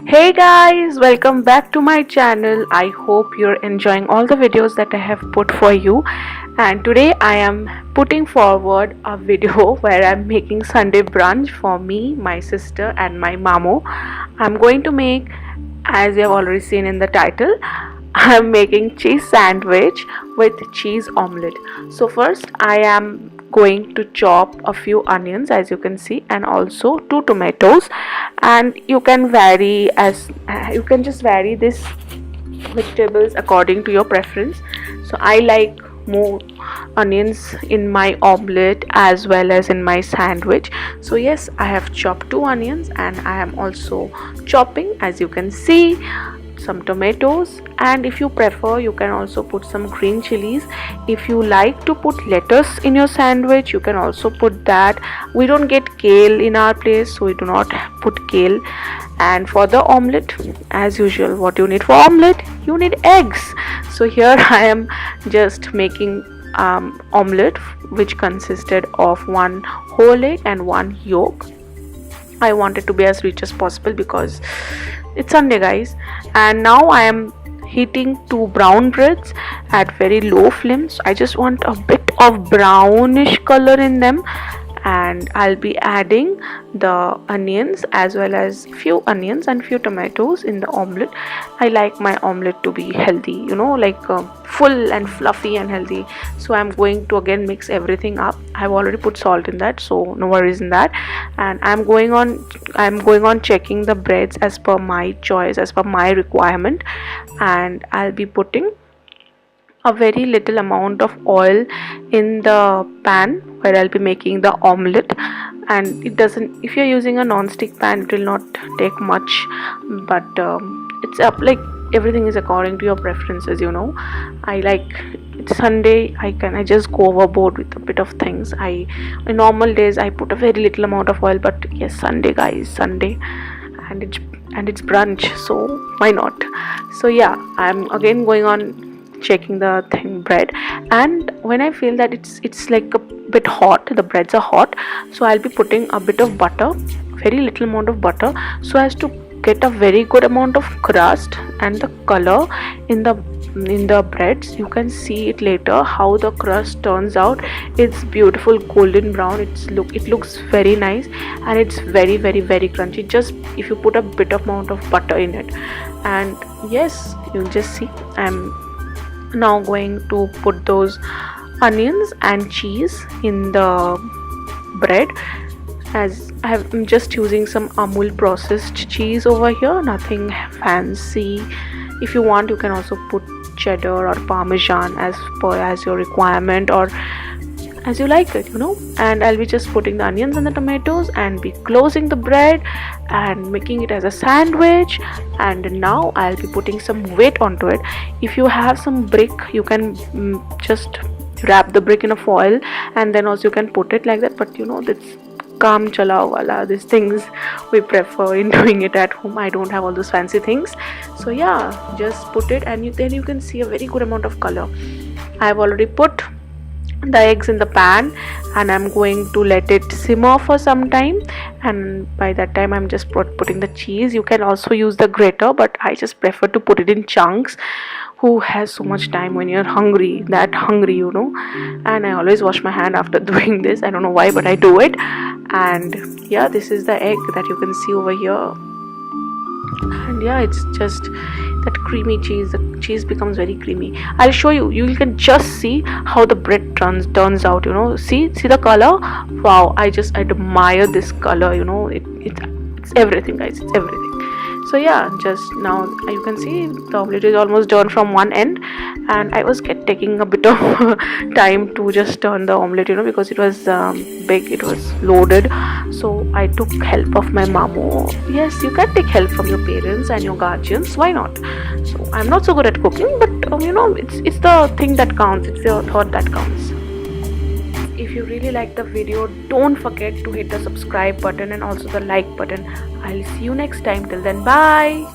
Hey guys, welcome back to my channel. I hope you're enjoying all the videos that I have put for you. And today I am putting forward a video where I'm making Sunday brunch for me, my sister, and my mamo. I'm going to make, as you have already seen in the title, I'm making cheese sandwich with cheese omelette. So first I am going to chop a few onions, as you can see, and also 2 tomatoes, and you can vary as you can just vary this vegetables according to your preference. So I like more onions in my omelette as well as in my sandwich. So yes, I have chopped 2 onions, and I am also chopping, as you can see, some tomatoes, and if you prefer you can also put some green chilies. If you like to put lettuce in your sandwich, you can also put that. We don't get kale in our place, so we do not put kale. And for the omelette, as usual, what you need for omelette, you need eggs. So here I am just making omelette, which consisted of 1 whole egg and 1 yolk. I want it to be as rich as possible because it's Sunday, guys. And now I am heating 2 brown breads at very low flames. I just want a bit of brownish color in them, and I'll be adding the onions as well as few onions and few tomatoes in the omelette. I like my omelette to be healthy, like full and fluffy and healthy. So I'm going to again mix everything up. I've already put salt in that, so no worries in that. And I'm going on checking the breads as per my choice, as per my requirement. And I'll be putting a very little amount of oil in the pan where I'll be making the omelette. And it doesn't, if you're using a non-stick pan, it will not take much, but it's up, like everything is according to your preferences. I like, it's Sunday, I just go overboard with a bit of things. In normal days I put a very little amount of oil, but yes, Sunday, guys, Sunday, and it's brunch, so why not? So yeah, I'm again going on checking the bread, and when I feel that it's like a bit hot, the breads are hot, so I'll be putting a bit of butter, very little amount of butter, so as to get a very good amount of crust and the color in the breads. You can see it later how the crust turns out. It's beautiful golden brown. It looks very nice, and it's very, very, very crunchy, just if you put a bit of amount of butter in it. And yes, you'll just see I'm now going to put those onions and cheese in the bread, as I'm just using some Amul processed cheese over here, nothing fancy. If you want, you can also put cheddar or parmesan as your requirement, or as you like it, And I'll be just putting the onions and the tomatoes and be closing the bread and making it as a sandwich. And now I'll be putting some weight onto it. If you have some brick, you can just wrap the brick in a foil, and then also you can put it like that. But this kaam chalao wala, these things we prefer in doing it at home. I don't have all those fancy things. So yeah, just put it, and then you can see a very good amount of color. I've already put the eggs in the pan, and I'm going to let it simmer for some time, and by that time I'm just putting the cheese. You can also use the grater, but I just prefer to put it in chunks. Who has so much time when you're hungry, and I always wash my hand after doing this. I don't know why, but I do it. And yeah, this is the egg that you can see over here. And yeah, it's just that creamy cheese. The cheese becomes very creamy. I'll show you. You can just see how the bread turns out. See the color. Wow, I just admire this color. It's everything, guys. It's everything. So yeah, just now you can see the omelette is almost done from one end, and I was taking a bit of time to just turn the omelette, because it was big, it was loaded. So I took help of my mamo. Yes, you can take help from your parents and your guardians, why not? So I'm not so good at cooking, but it's the thing that counts, it's your thought that counts. If you really like the video, don't forget to hit the subscribe button and also the like button. I'll see you next time. Till then, bye.